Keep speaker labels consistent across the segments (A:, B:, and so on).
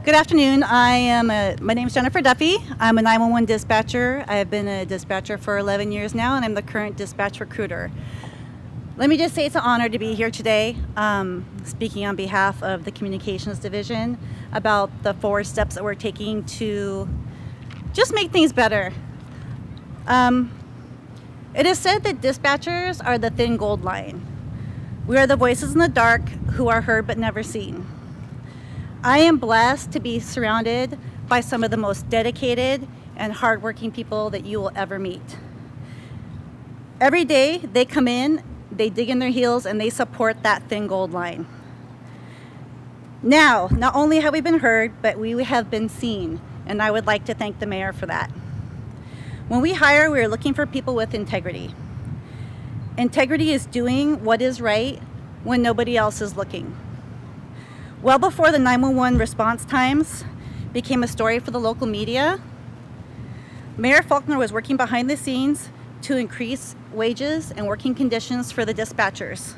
A: Good afternoon. My name is Jennifer Duffy. I'm a 911 dispatcher. I have been a dispatcher for 11 years now, and I'm the current dispatch recruiter. Let me just say it's an honor to be here today, speaking on behalf of the Communications Division about the 4 steps that we're taking to just make things better. It is said that dispatchers are the thin gold line. We are the voices in the dark who are heard but never seen. I am blessed to be surrounded by some of the most dedicated and hardworking people that you will ever meet. Every day they come in, they dig in their heels, and they support that thin gold line. Now, not only have we been heard, but we have been seen, and I would like to thank the mayor for that. When we hire, we are looking for people with integrity. Integrity is doing what is right when nobody else is looking. Well before the 911 response times became a story for the local media, Mayor Faulconer was working behind the scenes to increase wages and working conditions for the dispatchers.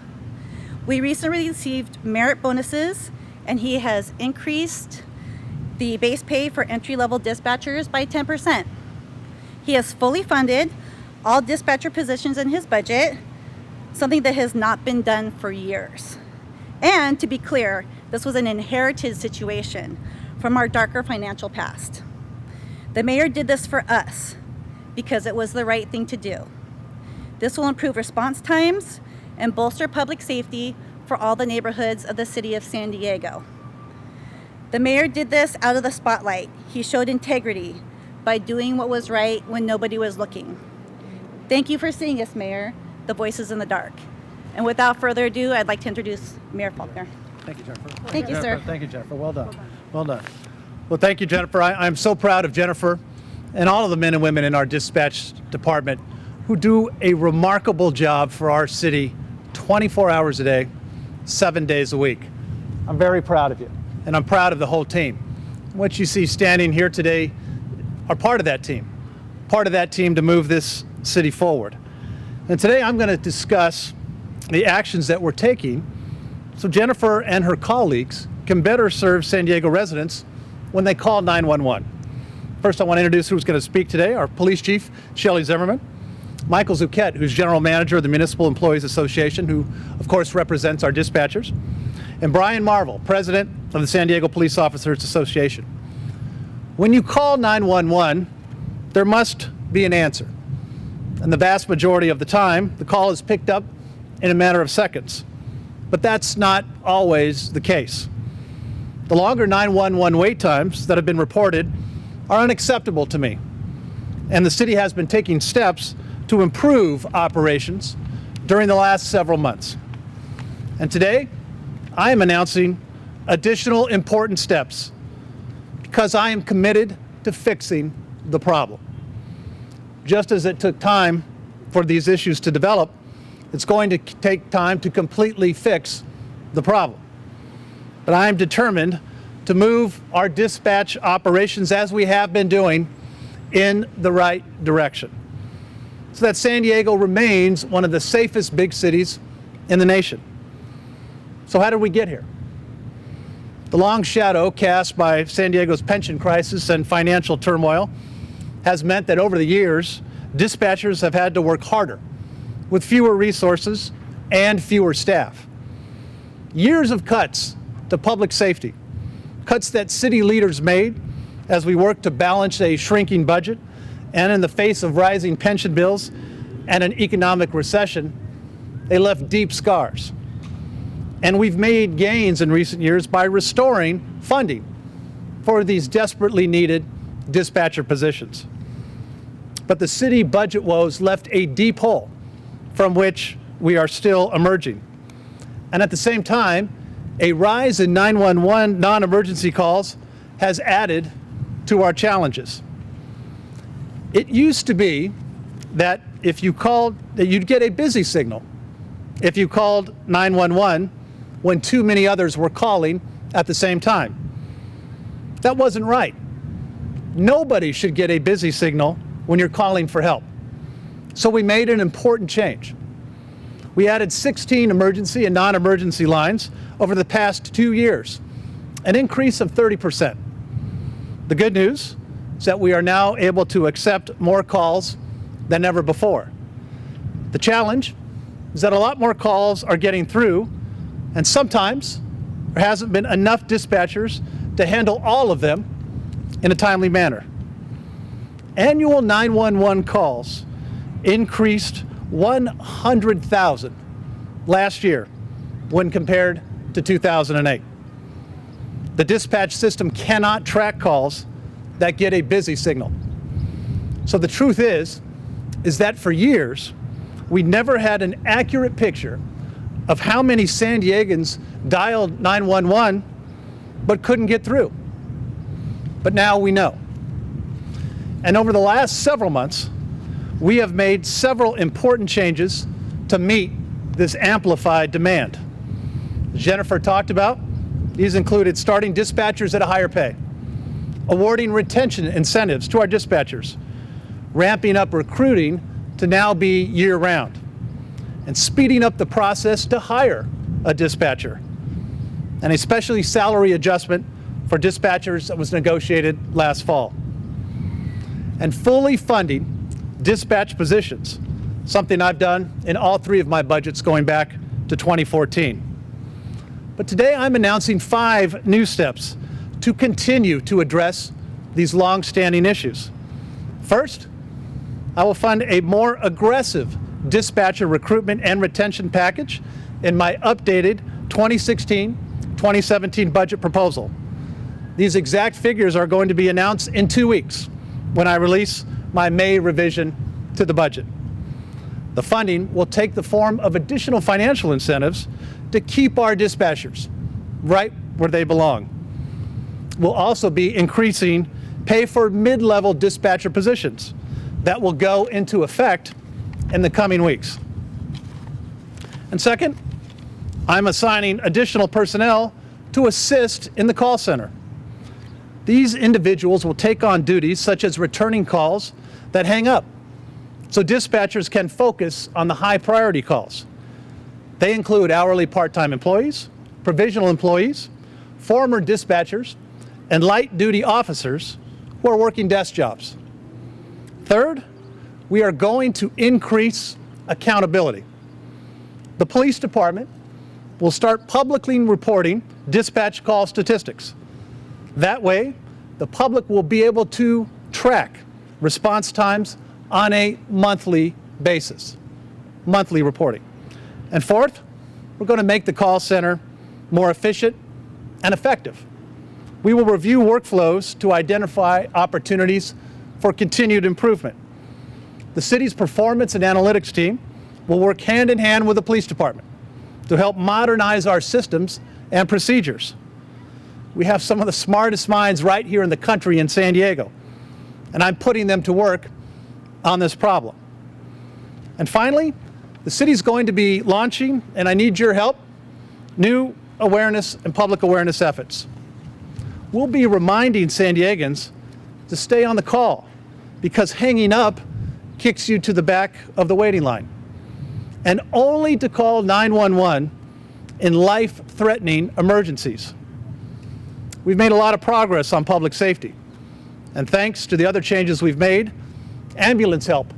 A: We recently received merit bonuses, and he has increased the base pay for entry-level dispatchers by 10%. He has fully funded all dispatcher positions in his budget, something that has not been done for years. And to be clear, this was an inherited situation from our darker financial past. The mayor did this for us because it was the right thing to do. This will improve response times and bolster public safety for all the neighborhoods of the city of San Diego. The mayor did this out of the spotlight. He showed integrity by doing what was right when nobody was looking. Thank you for seeing us, Mayor, the voices in the dark. And without further ado, I'd like to introduce Mayor Faulconer.
B: Thank you, Jennifer.
A: Thank you, sir.
B: Thank you, Jennifer. Well done. Well done. Well, thank you, Jennifer. I'm so proud of Jennifer and all of the men and women in our dispatch department who do a remarkable job for our city 24 hours a day, 7 days a week. I'm very proud of you, and I'm proud of the whole team. What you see standing here today are part of that team to move this city forward. And today I'm going to discuss the actions that we're taking so Jennifer and her colleagues can better serve San Diego residents when they call 911. First, I want to introduce who's going to speak today, our police chief, Shellie Zimmerman, Michael Tsukete, who's general manager of the Municipal Employees Association, who of course represents our dispatchers, and Brian Marvel, president of the San Diego Police Officers Association. When you call 911, there must be an answer. And the vast majority of the time, the call is picked up in a matter of seconds. But that's not always the case. The longer 911 wait times that have been reported are unacceptable to me. And the city has been taking steps to improve operations during the last several months. And today, I am announcing additional important steps because I am committed to fixing the problem. Just as it took time for these issues to develop, it's going to take time to completely fix the problem. But I am determined to move our dispatch operations, as we have been doing, in the right direction, so that San Diego remains one of the safest big cities in the nation. So how did we get here? The long shadow cast by San Diego's pension crisis and financial turmoil has meant that over the years, dispatchers have had to work harder with fewer resources and fewer staff. Years of cuts to public safety, cuts that city leaders made as we worked to balance a shrinking budget, and in the face of rising pension bills and an economic recession, they left deep scars. And we've made gains in recent years by restoring funding for these desperately needed dispatcher positions. But the city budget woes left a deep hole from which we are still emerging. And at the same time, a rise in 911 non-emergency calls has added to our challenges. It used to be that if you called, that you'd get a busy signal if you called 911 when too many others were calling at the same time. That wasn't right. Nobody should get a busy signal when you're calling for help. So we made an important change. We added 16 emergency and non-emergency lines over the past 2 years, an increase of 30%. The good news is that we are now able to accept more calls than ever before. The challenge is that a lot more calls are getting through, and sometimes there hasn't been enough dispatchers to handle all of them in a timely manner. Annual 911 calls increased 100,000 last year when compared to 2008. The dispatch system cannot track calls that get a busy signal. So the truth is that for years, we never had an accurate picture of how many San Diegans dialed 911 but couldn't get through. But now we know. And over the last several months, we have made several important changes to meet this amplified demand. As Jennifer talked about, these included starting dispatchers at a higher pay, awarding retention incentives to our dispatchers, ramping up recruiting to now be year-round, and speeding up the process to hire a dispatcher, and a specialty salary adjustment for dispatchers that was negotiated last fall. And fully funding dispatch positions, something I've done in all three of my budgets going back to 2014. But today I'm announcing 5 new steps to continue to address these long-standing issues. First, I will fund a more aggressive dispatcher recruitment and retention package in my updated 2016-2017 budget proposal. These exact figures are going to be announced in 2 weeks when I release my May revision to the budget. The funding will take the form of additional financial incentives to keep our dispatchers right where they belong. We'll also be increasing pay for mid-level dispatcher positions that will go into effect in the coming weeks. And second, I'm assigning additional personnel to assist in the call center. These individuals will take on duties such as returning calls that hang up, so dispatchers can focus on the high priority calls. They include hourly part-time employees, provisional employees, former dispatchers, and light duty officers who are working desk jobs. Third, we are going to increase accountability. The police department will start publicly reporting dispatch call statistics. That way, the public will be able to track response times on a monthly basis, monthly reporting. And fourth, we're going to make the call center more efficient and effective. We will review workflows to identify opportunities for continued improvement. The city's performance and analytics team will work hand in hand with the police department to help modernize our systems and procedures. We have some of the smartest minds right here in the country in San Diego, and I'm putting them to work on this problem. And finally, the city's going to be launching, and I need your help, new awareness and public awareness efforts. We'll be reminding San Diegans to stay on the call because hanging up kicks you to the back of the waiting line, and only to call 911 in life-threatening emergencies. We've made a lot of progress on public safety, and thanks to the other changes we've made, ambulance help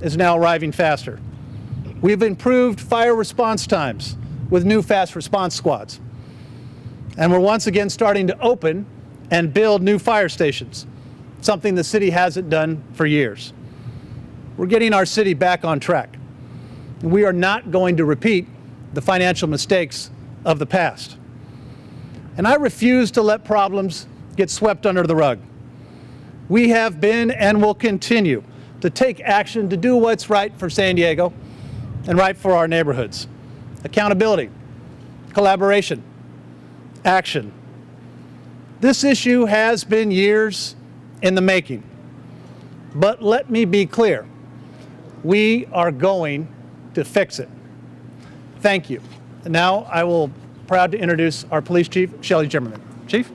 B: is now arriving faster. We've improved fire response times with new fast response squads. And we're once again starting to open and build new fire stations, something the city hasn't done for years. We're getting our city back on track. We are not going to repeat the financial mistakes of the past. And I refuse to let problems get swept under the rug. We have been and will continue to take action to do what's right for San Diego and right for our neighborhoods. Accountability, collaboration, action. This issue has been years in the making. But let me be clear, we are going to fix it. Thank you. And now I will proud to introduce our police chief, Shellie Zimmerman. Chief?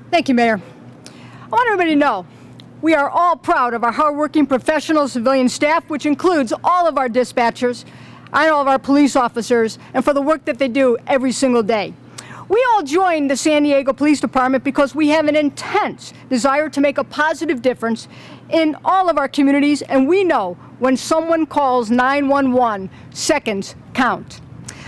C: Thank you, Mayor. I want everybody to know we are all proud of our hardworking professional civilian staff, which includes all of our dispatchers, and all of our police officers, and for the work that they do every single day. We all joined the San Diego Police Department because we have an intense desire to make a positive difference in all of our communities, and we know when someone calls 911, seconds count.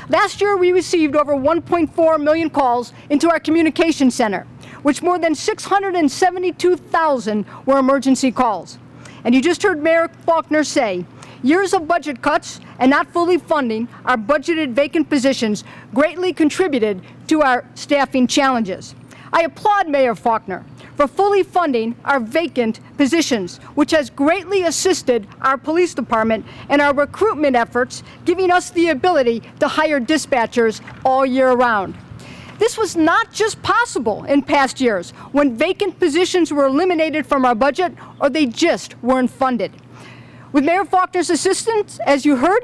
C: Last year, we received over 1.4 million calls into our communication center, which more than 672,000 were emergency calls. And you just heard Mayor Faulconer say, years of budget cuts and not fully funding our budgeted vacant positions greatly contributed to our staffing challenges. I applaud Mayor Faulconer for fully funding our vacant positions, which has greatly assisted our police department and our recruitment efforts, giving us the ability to hire dispatchers all year round. This was not just possible in past years when vacant positions were eliminated from our budget or they just weren't funded. With Mayor Faulconer's assistance, as you heard,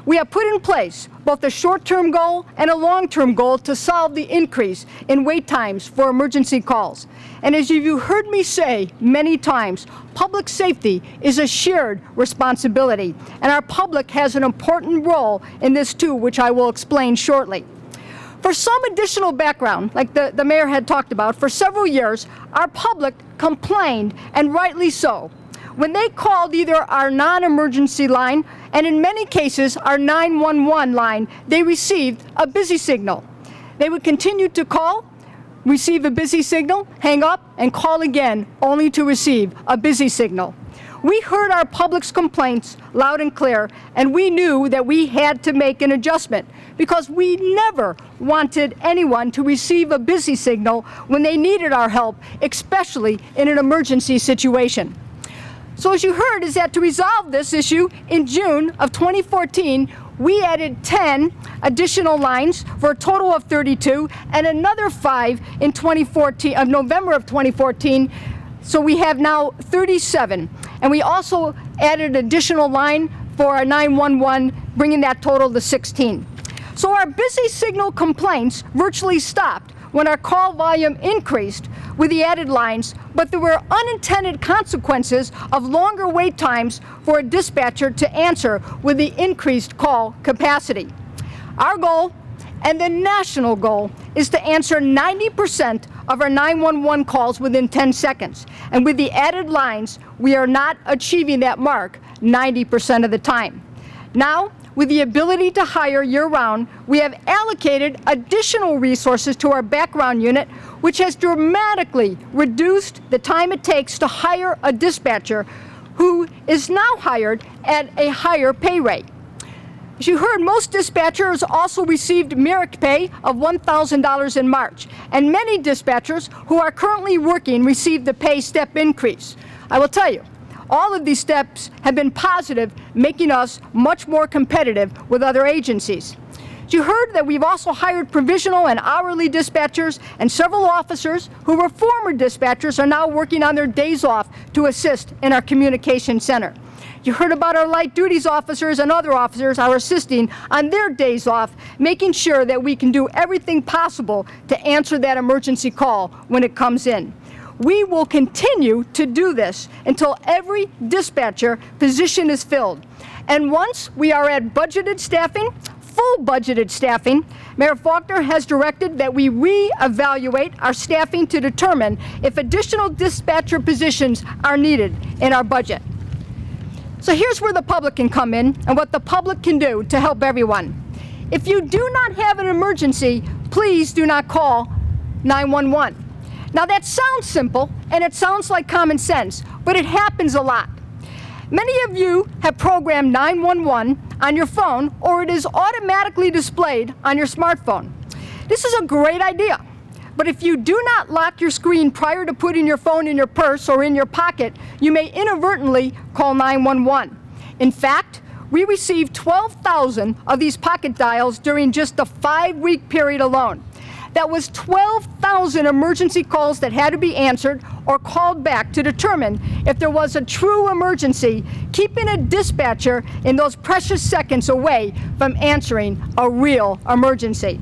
C: we have put in place both a short-term goal and a long-term goal to solve the increase in wait times for emergency calls. And as you heard me say many times, public safety is a shared responsibility, and our public has an important role in this too, which I will explain shortly. For some additional background, like the mayor had talked about, for several years, our public complained, and rightly so, when they called either our non-emergency line, and in many cases our 911 line, they received a busy signal. They would continue to call, receive a busy signal, hang up, and call again, only to receive a busy signal. We heard our public's complaints loud and clear, and we knew that we had to make an adjustment because we never wanted anyone to receive a busy signal when they needed our help, especially in an emergency situation. So as you heard, is that to resolve this issue, in June of 2014, we added 10 additional lines for a total of 32, and another 5 in November of 2014, so we have now 37. And we also added an additional line for our 911, bringing that total to 16. So our busy signal complaints virtually stopped when our call volume increased with the added lines, but there were unintended consequences of longer wait times for a dispatcher to answer with the increased call capacity. Our goal, and the national goal, is to answer 90% of our 911 calls within 10 seconds. And with the added lines, we are not achieving that mark 90% of the time. Now, with the ability to hire year-round, we have allocated additional resources to our background unit, which has dramatically reduced the time it takes to hire a dispatcher who is now hired at a higher pay rate. As you heard, most dispatchers also received merit pay of $1,000 in March, and many dispatchers who are currently working received the pay step increase. I will tell you, all of these steps have been positive, making us much more competitive with other agencies. You heard that we've also hired provisional and hourly dispatchers, and several officers who were former dispatchers are now working on their days off to assist in our communication center. You heard about our light duties officers, and other officers are assisting on their days off, making sure that we can do everything possible to answer that emergency call when it comes in. We will continue to do this until every dispatcher position is filled. And once we are at budgeted staffing, full budgeted staffing, Mayor Faulconer has directed that we reevaluate our staffing to determine if additional dispatcher positions are needed in our budget. So here's where the public can come in and what the public can do to help everyone. If you do not have an emergency, please do not call 911. Now that sounds simple and it sounds like common sense, but it happens a lot. Many of you have programmed 911 on your phone, or it is automatically displayed on your smartphone. This is a great idea, but if you do not lock your screen prior to putting your phone in your purse or in your pocket, you may inadvertently call 911. In fact, we received 12,000 of these pocket dials during just the 5-week period alone. That was 12,000 emergency calls that had to be answered or called back to determine if there was a true emergency, keeping a dispatcher in those precious seconds away from answering a real emergency.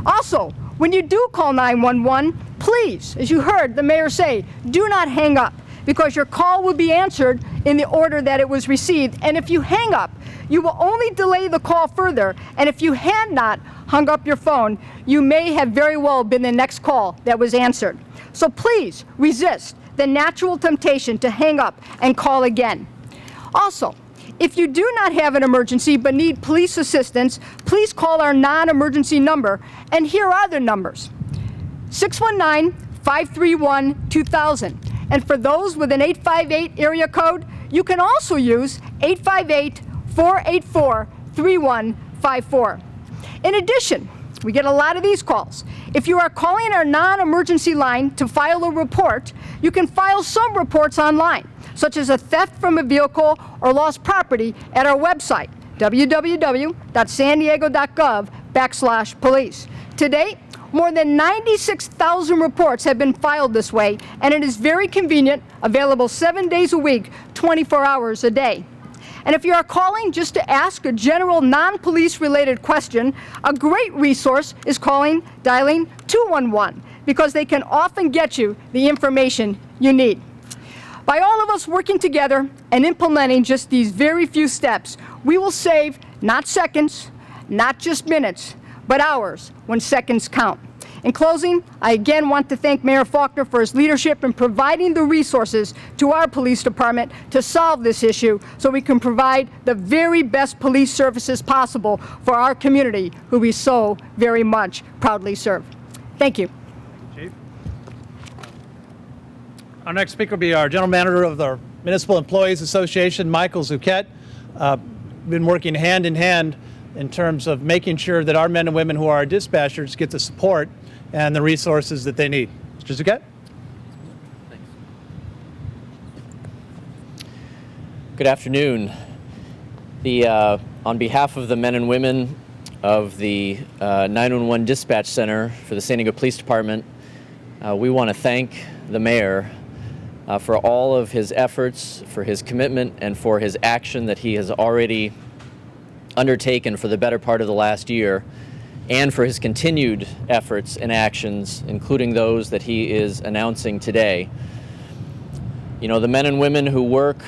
C: Also, when you do call 911, please, as you heard the mayor say, do not hang up, because your call will be answered in the order that it was received. And if you hang up, you will only delay the call further. And if you had not hung up your phone, you may have very well been the next call that was answered. So please resist the natural temptation to hang up and call again. Also, if you do not have an emergency but need police assistance, please call our non-emergency number. And here are the numbers: 619-531-2000. And for those with an 858 area code, you can also use 858-484-3154. In addition, we get a lot of these calls. If you are calling our non-emergency line to file a report, you can file some reports online, such as a theft from a vehicle or lost property, at our website, www.sandiego.gov/police. To date, more than 96,000 reports have been filed this way, and it is very convenient, available 7 days a week, 24 hours a day. And if you are calling just to ask a general non-police related question, a great resource is dialing 211, because they can often get you the information you need. By all of us working together and implementing just these very few steps, we will save not seconds, not just minutes, but hours when seconds count. In closing, I again want to thank Mayor Faulconer for his leadership in providing the resources to our police department to solve this issue, so we can provide the very best police services possible for our community, who we so very much proudly serve. Thank you.
B: Chief. Our next speaker will be our General Manager of the Municipal Employees Association, Michael Tsukete. Been working hand in hand in terms of making sure that our men and women who are our dispatchers get the support and the resources that they need. Mr. Tsukete?
D: Thanks. Good afternoon. On behalf of the men and women of the 911 Dispatch Center for the San Diego Police Department, we want to thank the mayor for all of his efforts, for his commitment, and for his action that he has already undertaken for the better part of the last year, and for his continued efforts and actions, including those that he is announcing today. You know, the men and women who work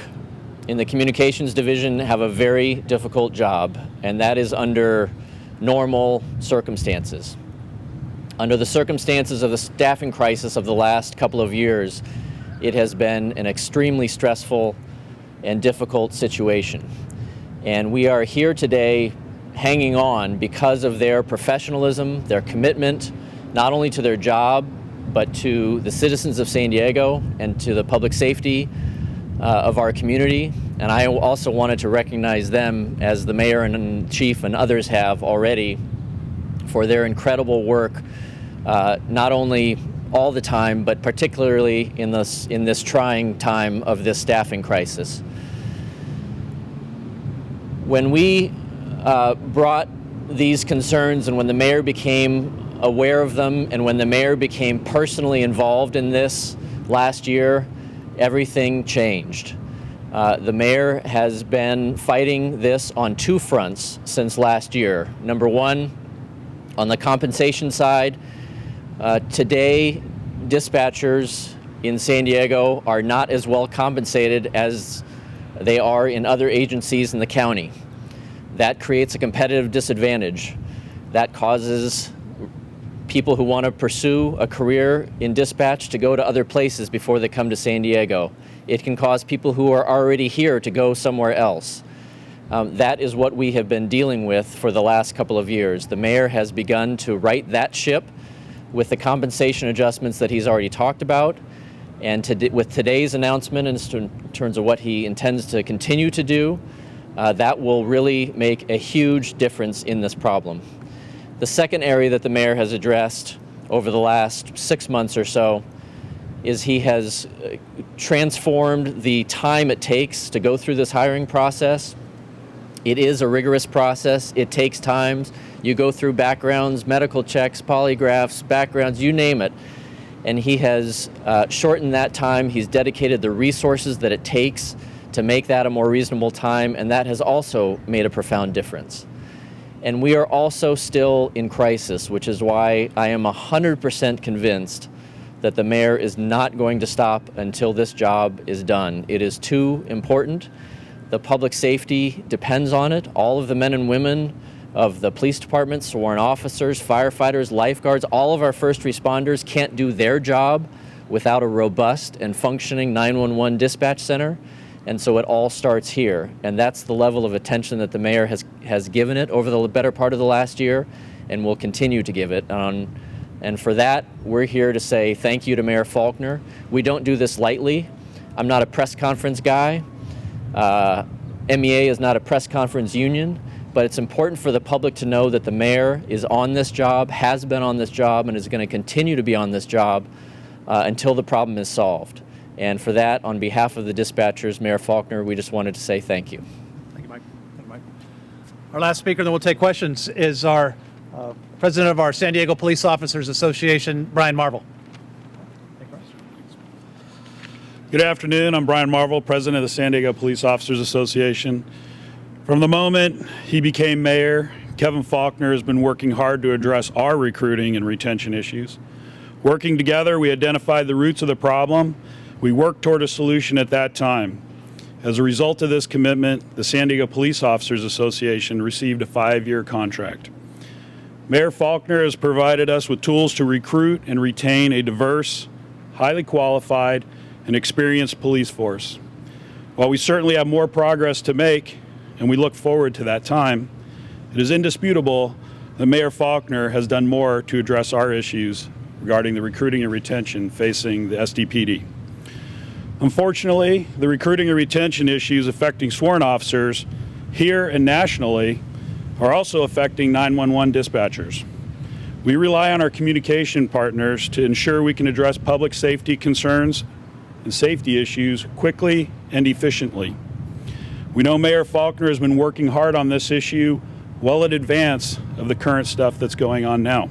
D: in the communications division have a very difficult job, and that is under normal circumstances. Under the circumstances of the staffing crisis of the last couple of years, it has been an extremely stressful and difficult situation. And we are here today hanging on because of their professionalism, their commitment, not only to their job, but to the citizens of San Diego and to the public safety of our community. And I also wanted to recognize them, as the mayor and chief and others have already, for their incredible work, not only all the time, but particularly in this trying time of this staffing crisis. When we brought these concerns, and when the mayor became aware of them, and when the mayor became personally involved in this last year, everything changed. The mayor has been fighting this on two fronts since last year. Number one, on the compensation side, today dispatchers in San Diego are not as well compensated as they are in other agencies in the county. That creates a competitive disadvantage. That causes people who want to pursue a career in dispatch to go to other places before they come to San Diego. It can cause people who are already here to go somewhere else. That is what we have been dealing with for the last couple of years. The mayor has begun to right that ship with the compensation adjustments that he's already talked about. And with today's announcement in terms of what he intends to continue to do, that will really make a huge difference in this problem. The second area that the mayor has addressed over the last 6 months or so is he has transformed the time it takes to go through this hiring process. It is a rigorous process. It takes time. You go through backgrounds, medical checks, polygraphs, backgrounds, you name it. And he has shortened that time. He's dedicated the resources that it takes to make that a more reasonable time, and that has also made a profound difference. And we are also still in crisis, which is why I am 100% convinced that the mayor is not going to stop until this job is done. It is too important. The public safety depends on it. All of the men and women of the police department, sworn officers, firefighters, lifeguards, all of our first responders can't do their job without a robust and functioning 911 dispatch center. And so it all starts here. And that's the level of attention that the mayor has given it over the better part of the last year and will continue to give it. And for that, we're here to say thank you to Mayor Faulconer. We don't do this lightly. I'm not a press conference guy. MEA is not a press conference union, but it's important for the public to know that the mayor is on this job, has been on this job, and is going to continue to be on this job until the problem is solved. And for that, on behalf of the dispatchers, Mayor Faulconer, we just wanted to say thank you.
B: Thank you, Mike. Thank you, Mike. Our last speaker, then we'll take questions, is our president of our San Diego Police Officers Association, Brian Marvel.
E: Good afternoon. I'm Brian Marvel, president of the San Diego Police Officers Association. From the moment he became mayor, Kevin Faulconer has been working hard to address our recruiting and retention issues. Working together, we identified the roots of the problem. We worked toward a solution at that time. As a result of this commitment, the San Diego Police Officers Association received a 5-year contract. Mayor Faulconer has provided us with tools to recruit and retain a diverse, highly qualified, and experienced police force. While we certainly have more progress to make, and we look forward to that time, it is indisputable that Mayor Faulconer has done more to address our issues regarding the recruiting and retention facing the SDPD. Unfortunately, the recruiting and retention issues affecting sworn officers here and nationally are also affecting 911 dispatchers. We rely on our communication partners to ensure we can address public safety concerns and safety issues quickly and efficiently. We know Mayor Faulconer has been working hard on this issue well in advance of the current stuff that's going on now.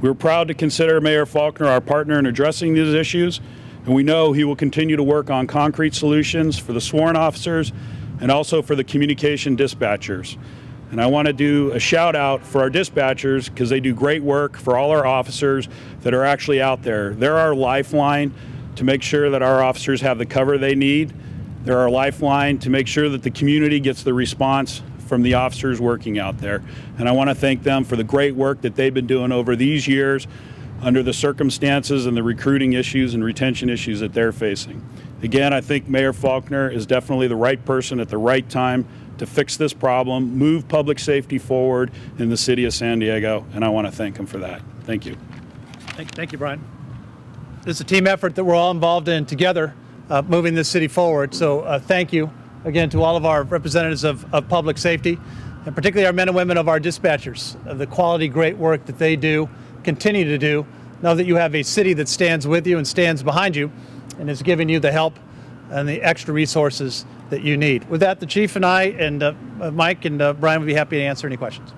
E: We're proud to consider Mayor Faulconer our partner in addressing these issues, and we know he will continue to work on concrete solutions for the sworn officers and also for the communication dispatchers. And I want to do a shout out for our dispatchers because they do great work for all our officers that are actually out there. They're our lifeline to make sure that our officers have the cover they need. They're our lifeline to make sure that the community gets the response from the officers working out there. And I want to thank them for the great work that they've been doing over these years under the circumstances and the recruiting issues and retention issues that they're facing. Again, I think Mayor Faulconer is definitely the right person at the right time to fix this problem, move public safety forward in the city of San Diego, and I want to thank him for that. Thank you.
B: Thank you, Brian. This is a team effort that we're all involved in together, moving this city forward. So thank you again to all of our representatives of public safety, and particularly our men and women of our dispatchers, the quality, great work that they do, continue to do. Know that you have a city that stands with you and stands behind you and is giving you the help and the extra resources that you need. With that, the chief and I and Mike and Brian would be happy to answer any questions.